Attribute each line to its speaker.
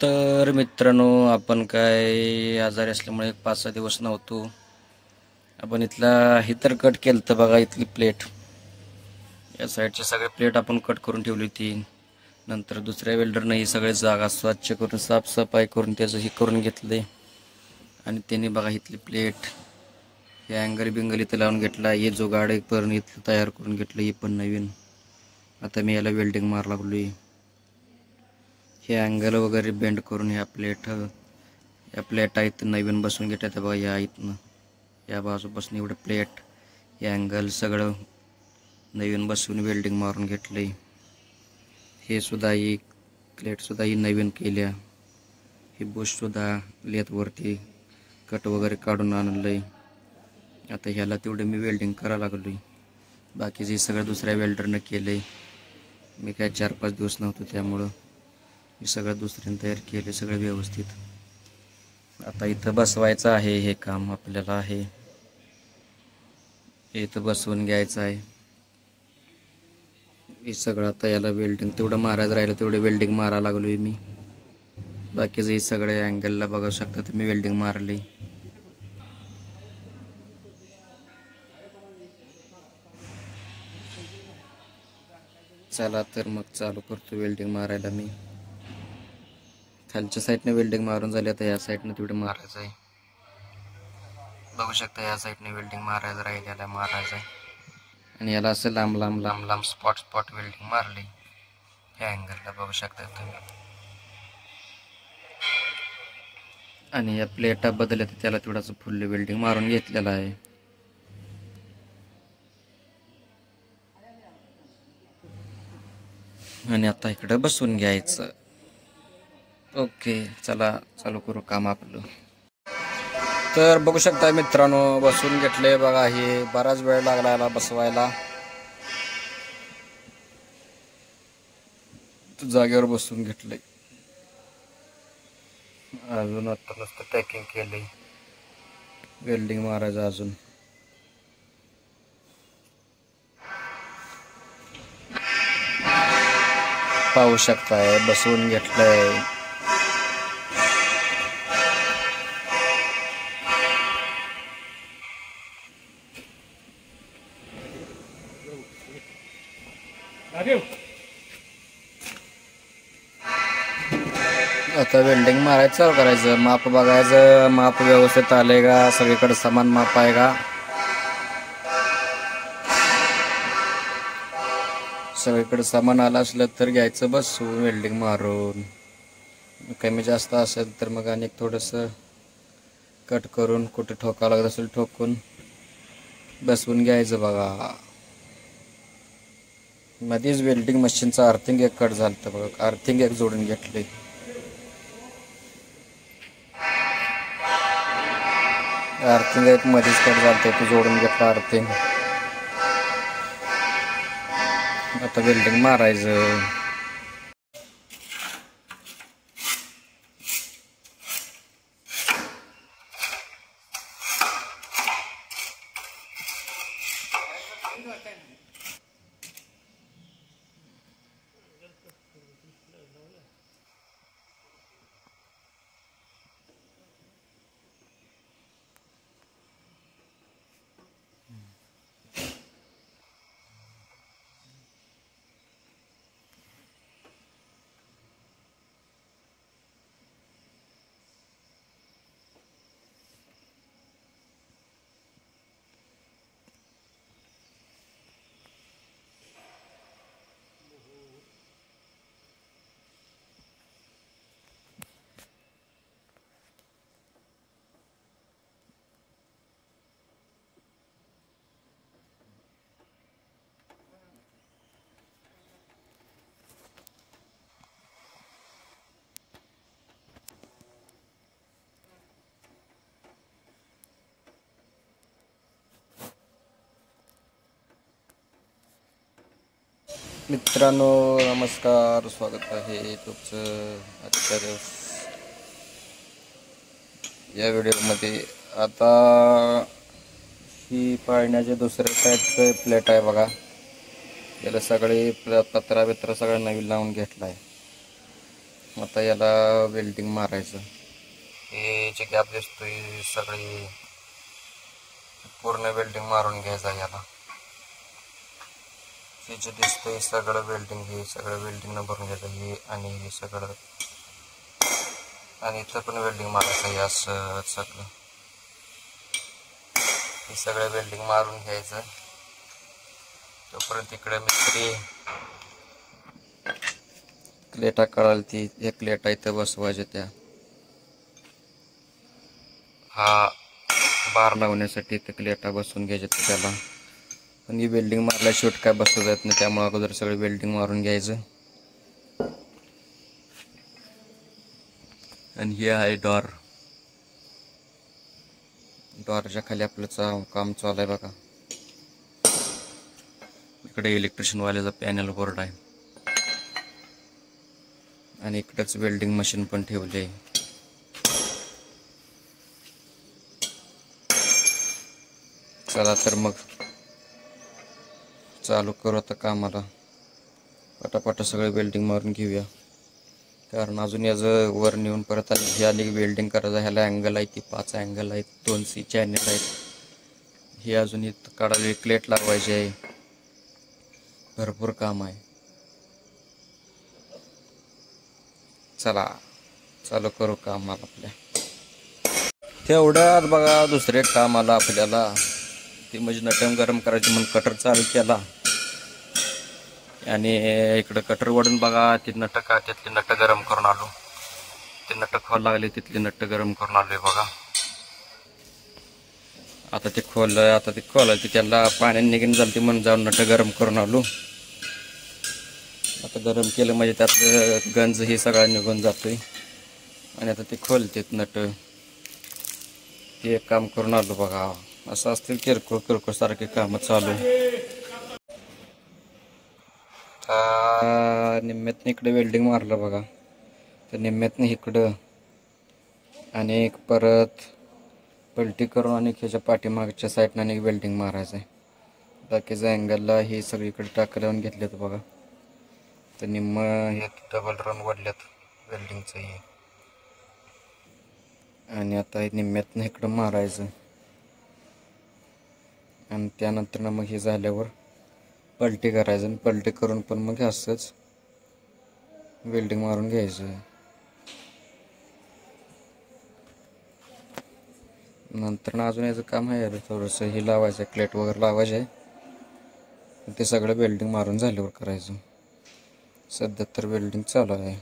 Speaker 1: तर मित्रांनो, आपण काय आजारी असल्यामुळे 5-6 दिवस नव्हतो. आपण इथला हे तर कट केलं तर बघा, इथली प्लेट, या साईडची सगळी प्लेट आपण कट करून ठेवली होती. नंतर दुसऱ्या वेल्डरनं ही सगळी जागा स्वच्छ करून साफसफाई करून त्याचं हे करून घेतले. आणि त्याने बघा इथली प्लेट, हे अँगल बिंगल इथं लावून घेतला. हे जुगाड एक पण इथलं तयार करून घेतलं, हे पण नवीन. आता मी याला वेल्डिंग मार लागलोय. हे अँगल वगैरे बेंड करून या प्लेटा इथं नवीन बसवून घेतल्या बघा. या इथनं या बाजूपासून एवढं प्लेट, हे अँगल सगळं नवीन बसवून वेल्डिंग मारून घेतले. हे सुद्धा ही प्लेटसुद्धा ही नवीन केल्या. हे बुशसुद्धा लेथवरती कट वगैरे काढून आणलं आहे. आता ह्याला तेवढं मी वेल्डिंग करायला लागलो आहे. बाकीचे सगळं दुसऱ्या वेल्डरनं केलं आहे. मी काय 4-5 दिवस नव्हतो, त्यामुळं हे सगळं दुसऱ्यानं तयार केले, सगळं व्यवस्थित. आता इथं बसवायचं आहे, हे काम आपल्याला आहे. इथं बसवून घ्यायचं आहे. हे सगळं आता याला वेल्डिंग तेवढं मारायचं राहिलं, तेवढं वेल्डिंग मारायला लागलोय मी. बाकीचं हे सगळे अँगलला बघू शकता तुम्ही वेल्डिंग मारली. चला तर मग चालू करतो वेल्डिंग मारायला मी. खालच्या साईडने वेल्डिंग मारून झाली, आता या साईडनं तेवढं मारायचं आहे. बघू शकता या साईडने वेल्डिंग मारायचं राहिलेला मारायचं आहे. आणि याला असं लांब लांब लांब लांब स्पॉट वेल्डिंग मारली. ह्या अँगलला बघू शकता तुम्ही. आणि या प्लेटा बदलल्या तर त्याला तेवढाच फुल्ल वेल्डिंग मारून घेतलेला आहे. आणि आता इकडं बसून घ्यायचं. ओके, चला चालू करू काम आपलं. तर बघू शकता मित्रांनो, बसून घेतले बघा. हे बराच वेळ लागला याला बसवायला. जागेवर बसून घेतले. अजून आता नुसतं पॅकिंग केलंय, वेल्डिंग मारायचं अजून. पाहू शकताय बसवून घेतलंय. आता वेल्डिंग मारायचं चालू करायचं. माप बघायचं, माप व्यवस्थित आले का, सगळीकडे समान माप आहे का. सगळीकडे समान आलं असलं तर घ्यायचं बसवून वेल्डिंग मारून. कमी जास्त असेल तर मग आणि थोडंसं कट करून, कुठे ठोकावं लागत असेल ठोकून बसवून घ्यायचं बघा. मध्येच वेल्डिंग मशीनचं अर्थिंग एक कट झालं तर बघा, अर्थिंग एक जोडून घेतले. अर्थिंग एक मध्येच कट झालं ते जोडून घेतलं अर्थिंग. आता वेल्डिंग मारायचं. मित्रांनो नमस्कार, स्वागत आहे तुमचं आजच्या या व्हिडिओमध्ये. आता ही पाळण्याचे दुसऱ्या साईडचं प्लेट आहे बघा. याला सगळे पत्रा बित्रा सगळं नवीन लावून घेतला आहे. आता याला वेल्डिंग मारायचं. हे जे गॅप दिसतोय सगळी पूर्ण वेल्डिंग मारून घ्यायचं याला. हे जे दिसतंय सगळं वेल्डिंग, हे सगळं वेल्डिंगनं भरून घ्यायचं हे, आणि हे सगळं, आणि इथं पण वेल्डिंग मारायचं हे असं सगळं. हे सगळं वेल्डिंग मारून घ्यायचं. तोपर्यंत इकडे मिस्त्री प्लेटा कळाल ती एक प्लेटा इथं बसवायच्या त्या, हा बार लावण्यासाठी इथं प्लेटा बसवून घ्यायच्या त्याला. पण ही वेल्डिंग मारल्या शेवट काय बसवता येत नाही, त्यामुळे अगोदर सगळं वेल्डिंग मारून घ्यायचं. आणि हे आहे डॉर. डॉरच्या खाली आपलं काम चालू आहे बघा. इकडे इलेक्ट्रिशियन वाल्याचा पॅनल बोर्ड आहे, आणि इकडेच वेल्डिंग मशीन पण ठेवले. चला तर मग चालू करू आता कामाला. पटापट सगळं वेल्डिंग मारून घेऊया, कारण अजून याचं वर नेऊन परत हे आली वेल्डिंग करायचं. ह्याला अँगल आहे, ती 5 अँगल आहेत, 2 C चॅनल आहेत. हे अजून इथं काढायला प्लेट लावायची आहे, भरपूर काम आहे. चला चालू करू कामाला आपल्या. तेवढ्यात बघा दुसरे काम आला आपल्याला, ते म्हणजे नटम गरम करायचे म्हणून कटर चालू केला. आणि इकडं कटर वडून बघा ती नट का तिथली नट गरम करून आलो. ते नट खोल लागले, तिथली नट गरम करून आलोय बघा. आता ते खोल ते त्याला पाण्याने निघून झाली म्हणून जाऊन नट गरम करून आलो. आता गरम केलं म्हणजे त्यातलं गंज हे सगळं निघून जातोय, आणि आता ते खोलते नट. ते एक काम करून आलो बघा. असं असतील किरकोळ सारखे काम चालू आहे. निम्म्यातनं इकडे वेल्डिंग मारलं बघा, तर निम्म्यातनं इकडं, आणि एक परत पलटी करून आणि ह्याच्या पाठीमागच्या साईडनं आणि वेल्डिंग मारायचं आहे. बाकीच्या अँगलला हे सगळीकडे टाकं लावून घेतलेत बघा. तर निम्म हे डबल रन वडल्यात वेल्डिंगचं हे, आणि आता हे निम्म्यातनं इकडं मारायचं. आणि त्यानंतर मग हे झाल्यावर पलटी करायचं, आणि पलटी करून पण मग असंच वेल्डिंग मारून घ्यायचं. नंतर अजून याचं काम आहे, थोडंसं हे लावायचं आहे, प्लेट वगैरे लावायचं आहे. ते सगळं वेल्डिंग मारून झाल्यावर करायचं. सध्या तर वेल्डिंग चालू आहे.